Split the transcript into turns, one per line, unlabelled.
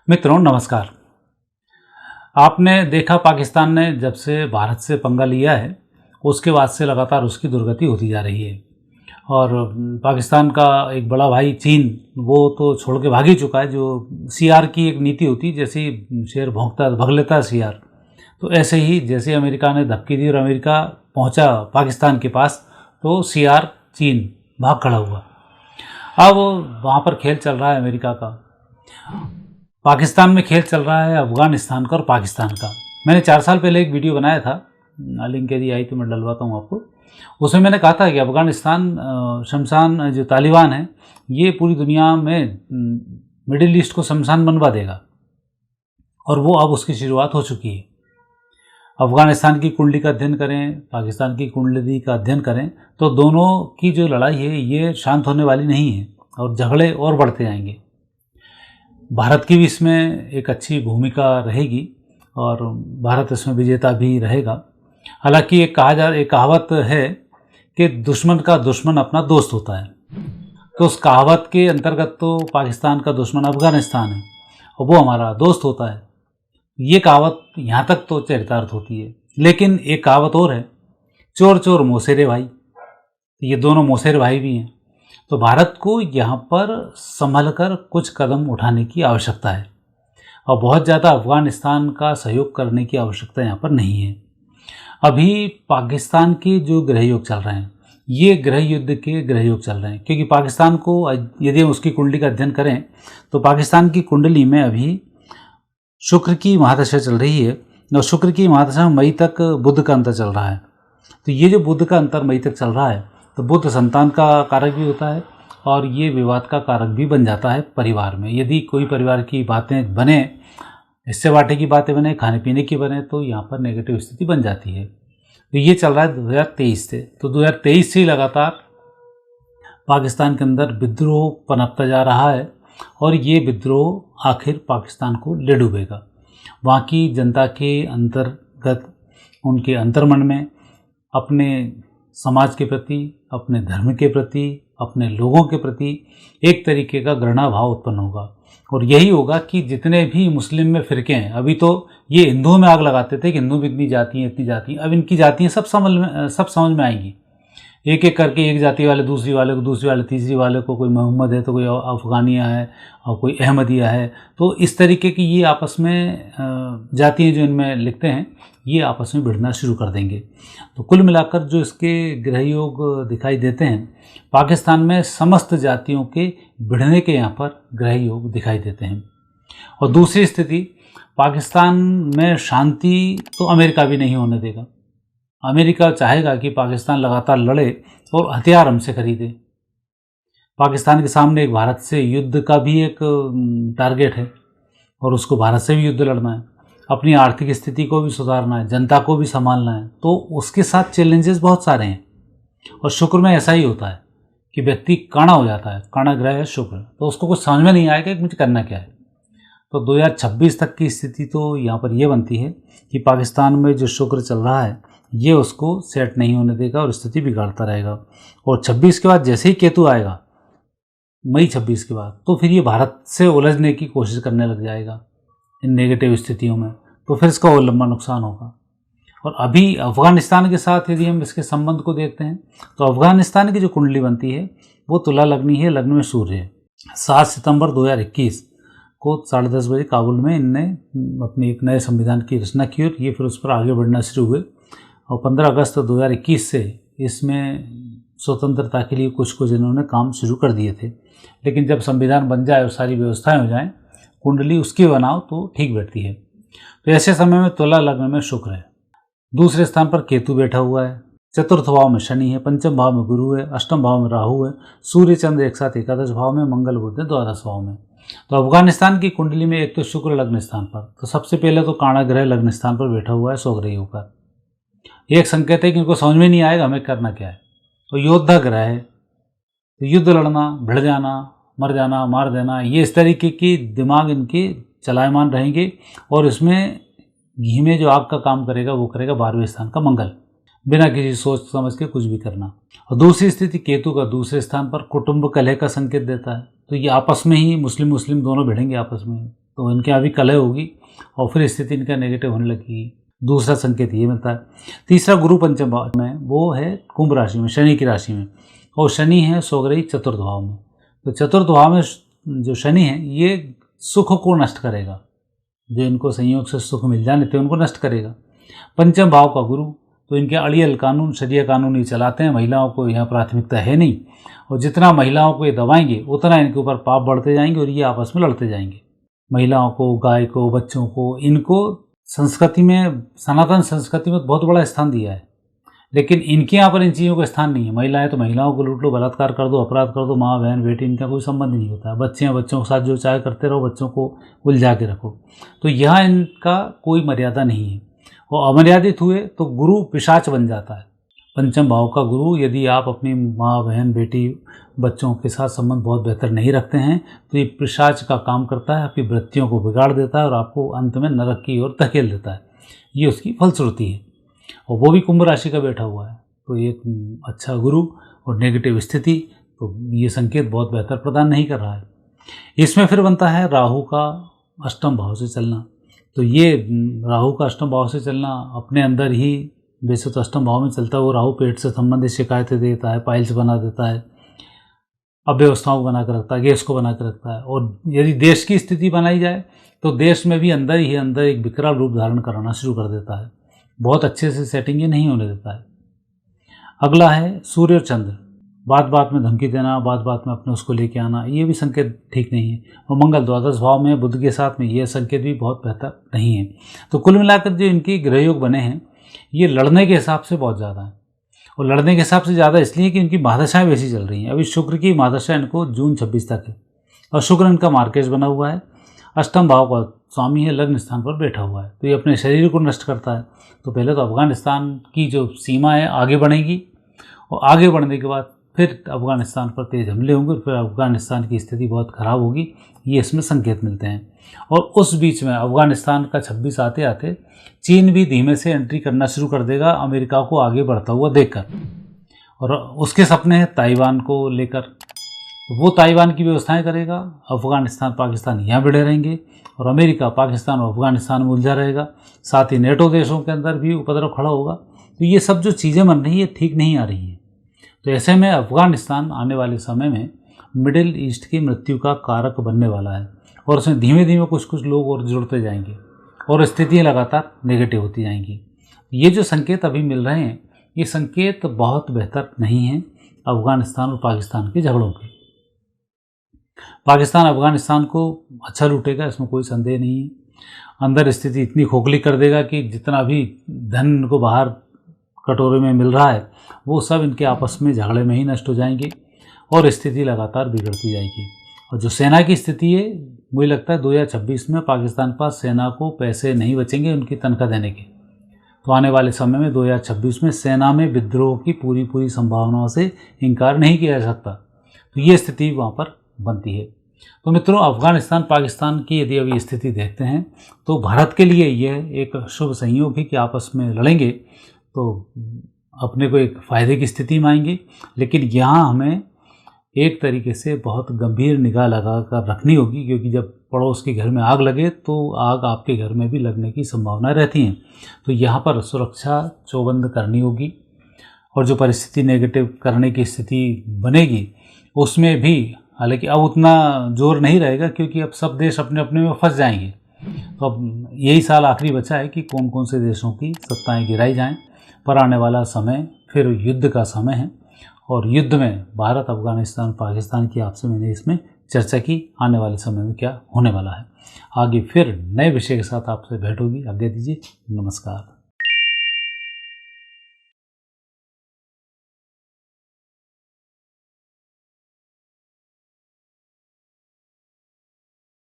मित्रों नमस्कार। आपने देखा पाकिस्तान ने जब से भारत से पंगा लिया है उसके बाद से लगातार उसकी दुर्गति होती जा रही है। और पाकिस्तान का एक बड़ा भाई चीन वो तो छोड़ के भाग ही चुका है। जो सीआर की एक नीति होती है, जैसे ही शेर भौंकता भग लेता है सीआर, तो ऐसे ही जैसे अमेरिका ने धमकी दी और अमेरिका पहुंचा पाकिस्तान के पास तो सीआर चीन भाग खड़ा हुआ। अब वहाँ पर खेल चल रहा है अमेरिका का, पाकिस्तान में खेल चल रहा है अफ़गानिस्तान का और पाकिस्तान का। मैंने 4 साल पहले एक वीडियो बनाया था, लिंक यदि आई तो मैं डलवाता हूँ आपको। उसमें मैंने कहा था कि अफ़गानिस्तान शमशान जो तालिबान है ये पूरी दुनिया में मिडिल ईस्ट को शमशान बनवा देगा, और वो अब उसकी शुरुआत हो चुकी है। अफ़गानिस्तान की कुंडली का अध्ययन करें, पाकिस्तान की कुंडली का अध्ययन करें तो दोनों की जो लड़ाई है ये शांत होने वाली नहीं है और झगड़े और बढ़ते जाएंगे। भारत की भी इसमें एक अच्छी भूमिका रहेगी और भारत इसमें विजेता भी रहेगा। हालांकि एक कहावत है कि दुश्मन का दुश्मन अपना दोस्त होता है, तो उस कहावत के अंतर्गत तो पाकिस्तान का दुश्मन अफ़गानिस्तान है और वो हमारा दोस्त होता है। ये कहावत यहाँ तक तो चरितार्थ होती है। लेकिन एक कहावत और है, चोर चोर मौसेरे भाई। ये दोनों मौसेरे भाई भी हैं, तो भारत को यहाँ पर संभल कर कुछ कदम उठाने की आवश्यकता है और बहुत ज़्यादा अफ़गानिस्तान का सहयोग करने की आवश्यकता यहाँ पर नहीं है। अभी पाकिस्तान के जो गृहयोग चल रहे हैं ये गृह युद्ध के गृहयोग चल रहे हैं, क्योंकि पाकिस्तान को यदि हम उसकी कुंडली का अध्ययन करें तो पाकिस्तान की कुंडली में अभी शुक्र की महादशा चल रही है और शुक्र की महादशा मई तक बुध का अंतर चल रहा है। तो ये जो बुध का अंतर मई तक चल रहा है तो बुध संतान का कारक भी होता है और ये विवाद का कारक भी बन जाता है परिवार में। यदि कोई परिवार की बातें बने, हिस्से बांटे की बातें बने, खाने पीने की बने, तो यहाँ पर नेगेटिव स्थिति बन जाती है। तो ये चल रहा है 2023 से। तो 2023 से लगातार पाकिस्तान के अंदर विद्रोह पनपता जा रहा है और ये विद्रोह आखिर पाकिस्तान को ले डूबेगा। वहाँ की जनता के अंतर्गत, उनके अंतर्मन में अपने समाज के प्रति, अपने धर्म के प्रति, अपने लोगों के प्रति एक तरीके का घृणा भाव उत्पन्न होगा। और यही होगा कि जितने भी मुस्लिम में फ़िरके हैं, अभी तो ये हिंदुओं में आग लगाते थे कि हिंदू भी इतनी जाति हैं इतनी जाति हैं, अब इनकी जातियाँ सब समझ में आएंगी। एक एक करके एक जाति वाले दूसरी वाले को, दूसरी वाले तीसरी वाले को, कोई मोहम्मद है तो कोई अफ़गानिया है और कोई अहमदिया है। तो इस तरीके की ये आपस में जातियाँ जो इनमें लिखते हैं ये आपस में भिड़ना शुरू कर देंगे। तो कुल मिलाकर जो इसके गृहयोग दिखाई देते हैं, पाकिस्तान में समस्त जातियों के भिड़ने के यहाँ पर गृहयोग दिखाई देते हैं। और दूसरी स्थिति, पाकिस्तान में शांति तो अमेरिका भी नहीं होने देगा। अमेरिका चाहेगा कि पाकिस्तान लगातार लड़े और हथियार हमसे खरीदे। पाकिस्तान के सामने एक भारत से युद्ध का भी एक टारगेट है और उसको भारत से भी युद्ध लड़ना है, अपनी आर्थिक स्थिति को भी सुधारना है, जनता को भी संभालना है। तो उसके साथ चैलेंजेस बहुत सारे हैं। और शुक्र में ऐसा ही होता है कि व्यक्ति काणा हो जाता है, काणा ग्रह है शुक्र, तो उसको कुछ समझ में नहीं आएगा कि मुझे करना क्या है। तो 2026 तक की स्थिति तो यहाँ पर यह बनती है कि पाकिस्तान में जो शुक्र चल रहा है ये उसको सेट नहीं होने देगा और स्थिति बिगाड़ता रहेगा। और 26 के बाद जैसे ही केतु आएगा, मई 26 के बाद, तो फिर ये भारत से उलझने की कोशिश करने लग जाएगा इन नेगेटिव स्थितियों में, तो फिर इसका और लंबा नुकसान होगा। और अभी अफ़गानिस्तान के साथ यदि हम इसके संबंध को देखते हैं तो अफ़गानिस्तान की जो कुंडली बनती है वो तुला लग्नी है, लग्न में सूर्य है। 7 सितंबर 2021 को 10:30 बजे काबुल में इनने अपनी एक नए संविधान की रचना की और ये फिर उस पर आगे बढ़ना शुरू हुए। और 15 अगस्त 2021 से इसमें स्वतंत्रता के लिए कुछ इन्होंने काम शुरू कर दिए थे। लेकिन जब संविधान बन जाए और सारी व्यवस्थाएं हो जाएं, कुंडली उसकी बनाओ तो ठीक बैठती है। तो ऐसे समय में तुला लग्न में शुक्र है, दूसरे स्थान पर केतु बैठा हुआ है, चतुर्थ भाव में शनि है, पंचम भाव में गुरु है, अष्टम भाव में राहु है, सूर्य चंद्र एक साथ एकादश भाव में, मंगल बुध है द्वादश भाव में। तो अफगानिस्तान की कुंडली में एक तो शुक्र लग्न स्थान पर, तो सबसे पहले तो काणा ग्रह लग्न स्थान पर बैठा हुआ है स्वग्रही होकर। एक संकेत है कि इनको समझ में नहीं आएगा हमें करना क्या है। तो योद्धा ग्रह है, तो युद्ध लड़ना, भिड़ जाना, मर जाना, मार देना, ये इस तरीके की दिमाग इनके चलायमान रहेंगे। और इसमें घी में जो आग का काम करेगा वो करेगा 12वें स्थान का मंगल, बिना किसी सोच समझ के कुछ भी करना। और दूसरी स्थिति केतु का दूसरे स्थान पर कुटुंब कलह का संकेत देता है। तो ये आपस में ही मुस्लिम दोनों भिड़ेंगे आपस में। तो इनके अभी कलह होगी और फिर स्थिति इनका नेगेटिव होने लगेगी। दूसरा संकेत ये मिलता है। तीसरा गुरु पंचम भाव में, वो है कुंभ राशि में, शनि की राशि में, और शनि है स्वग्रही चतुर्थ भाव में। तो चतुर्थ भाव में जो शनि है ये सुख को नष्ट करेगा, जो इनको संयोग से सुख मिल जाने थे उनको नष्ट करेगा। पंचम भाव का गुरु तो इनके अड़ियल कानून, शरिया कानून ही चलाते हैं, महिलाओं को यहाँ प्राथमिकता है नहीं, और जितना महिलाओं को ये दबाएंगे उतना इनके ऊपर पाप बढ़ते जाएंगे और ये आपस में लड़ते जाएंगे। महिलाओं को, गाय को, बच्चों को, इनको संस्कृति में, सनातन संस्कृति में बहुत बड़ा स्थान दिया है, लेकिन इनके यहाँ पर इन चीज़ों का स्थान नहीं है। महिलाएं तो महिलाओं को लूट लो, बलात्कार कर दो, अपराध कर दो, माँ बहन बेटी इनका कोई संबंध नहीं होता है। बच्चे हैं, बच्चों के साथ जो चाहे करते रहो, बच्चों को उलझा के रखो, तो यहाँ इनका कोई मर्यादा नहीं है। और अमर्यादित हुए तो गुरु पिशाच बन जाता है। पंचम भाव का गुरु, यदि आप अपनी माँ बहन बेटी बच्चों के साथ संबंध बहुत बेहतर नहीं रखते हैं तो ये पिशाच का काम करता है, आपकी वृत्तियों को बिगाड़ देता है और आपको अंत में नरक की ओर धकेल देता है। ये उसकी फलश्रुति है, और वो भी कुंभ राशि का बैठा हुआ है। तो ये अच्छा गुरु और नेगेटिव स्थिति, तो ये संकेत बहुत बेहतर प्रदान नहीं कर रहा है। इसमें फिर बनता है राहु का अष्टम भाव से चलना। तो ये राहु का अष्टम भाव से चलना अपने अंदर ही, वैसे तो अष्टम भाव में चलता है वो राहु, पेट से संबंधित शिकायतें देता है, पाइल्स बना देता है, अव्यवस्थाओं को बना कर रखता है, गैस को बना कर रखता है। और यदि देश की स्थिति बनाई जाए तो देश में भी अंदर ही अंदर एक विकराल रूप धारण कराना शुरू कर देता है, बहुत अच्छे से सेटिंग ये नहीं होने देता है। अगला है सूर्य और चंद्र, बात बात में धमकी देना, बात बात में अपने उसको लेके आना, ये भी संकेत ठीक नहीं है। और मंगल द्वादश भाव में बुध के साथ में, ये संकेत भी बहुत बेहतर नहीं है। तो कुल मिलाकर जो इनके ग्रह योग बने हैं ये लड़ने के हिसाब से बहुत ज़्यादा है, और लड़ने के हिसाब से ज़्यादा इसलिए कि इनकी महादशाएँ वैसी चल रही हैं। अभी शुक्र की महादशा इनको जून 26 तक है, और शुक्र इनका मार्केज बना हुआ है, अष्टम भाव का स्वामी है, लग्न स्थान पर बैठा हुआ है, तो ये अपने शरीर को नष्ट करता है। तो पहले तो अफगानिस्तान की जो सीमा है आगे बढ़ेगी, और आगे बढ़ने के बाद फिर अफगानिस्तान पर तेज़ हमले होंगे, फिर अफगानिस्तान की स्थिति बहुत ख़राब होगी, ये इसमें संकेत मिलते हैं। और उस बीच में अफगानिस्तान का 26 आते आते चीन भी धीमे से एंट्री करना शुरू कर देगा अमेरिका को आगे बढ़ता हुआ देखकर, और उसके सपने हैं ताइवान को लेकर, तो वो ताइवान की व्यवस्थाएं करेगा। अफगानिस्तान पाकिस्तान यहाँ भिड़े रहेंगे, और अमेरिका पाकिस्तान और अफगानिस्तान में उलझा रहेगा, साथ ही नेटो देशों के अंदर भी उपद्रव खड़ा होगा। तो ये सब जो चीज़ें बन रही है ठीक नहीं आ रही हैं। तो ऐसे में अफगानिस्तान आने वाले समय में मिडिल ईस्ट की मृत्यु का कारक बनने वाला है, और उसमें धीमे धीमे कुछ कुछ लोग और जुड़ते जाएंगे और स्थितियाँ लगातार नेगेटिव होती जाएंगी। ये जो संकेत अभी मिल रहे हैं ये संकेत बहुत बेहतर नहीं हैं अफगानिस्तान और पाकिस्तान के झगड़ों के। पाकिस्तान अफगानिस्तान को अच्छा लूटेगा, इसमें कोई संदेह नहीं है। अंदर स्थिति इतनी खोखली कर देगा कि जितना भी धन इनको बाहर कटोरे में मिल रहा है वो सब इनके आपस में झगड़े में ही नष्ट हो जाएंगे, और स्थिति लगातार बिगड़ती जाएगी। और जो सेना की स्थिति है, मुझे लगता है 2026 में पाकिस्तान के पास सेना को पैसे नहीं बचेंगे उनकी तनख्वाह देने के। तो आने वाले समय में 2026 में सेना में विद्रोह की पूरी संभावनाओं से इनकार नहीं किया जा सकता। तो ये स्थिति वहाँ पर बनती है। तो मित्रों, अफगानिस्तान पाकिस्तान की यदि अभी स्थिति देखते हैं तो भारत के लिए यह एक शुभ संयोग है कि आपस में लड़ेंगे तो अपने को एक फ़ायदे की स्थिति में आएंगे। लेकिन यहाँ हमें एक तरीके से बहुत गंभीर निगाह लगा कर रखनी होगी, क्योंकि जब पड़ोस के घर में आग लगे तो आग आपके घर में भी लगने की संभावना रहती हैं। तो यहाँ पर सुरक्षा चौबंद करनी होगी, और जो परिस्थिति नेगेटिव करने की स्थिति बनेगी उसमें भी, हालांकि अब उतना जोर नहीं रहेगा क्योंकि अब सब देश अपने अपने में फंस जाएंगे। तो अब यही साल आखिरी बचा है कि कौन कौन से देशों की सत्ताएं गिराई जाएं, पर आने वाला समय फिर युद्ध का समय है, और युद्ध में भारत, अफगानिस्तान, पाकिस्तान की आपसे मैंने इसमें चर्चा की। आने वाले समय में क्या होने वाला है, आगे फिर नए विषय के साथ आपसे भेंट होगी। आज्ञा दीजिए, नमस्कार।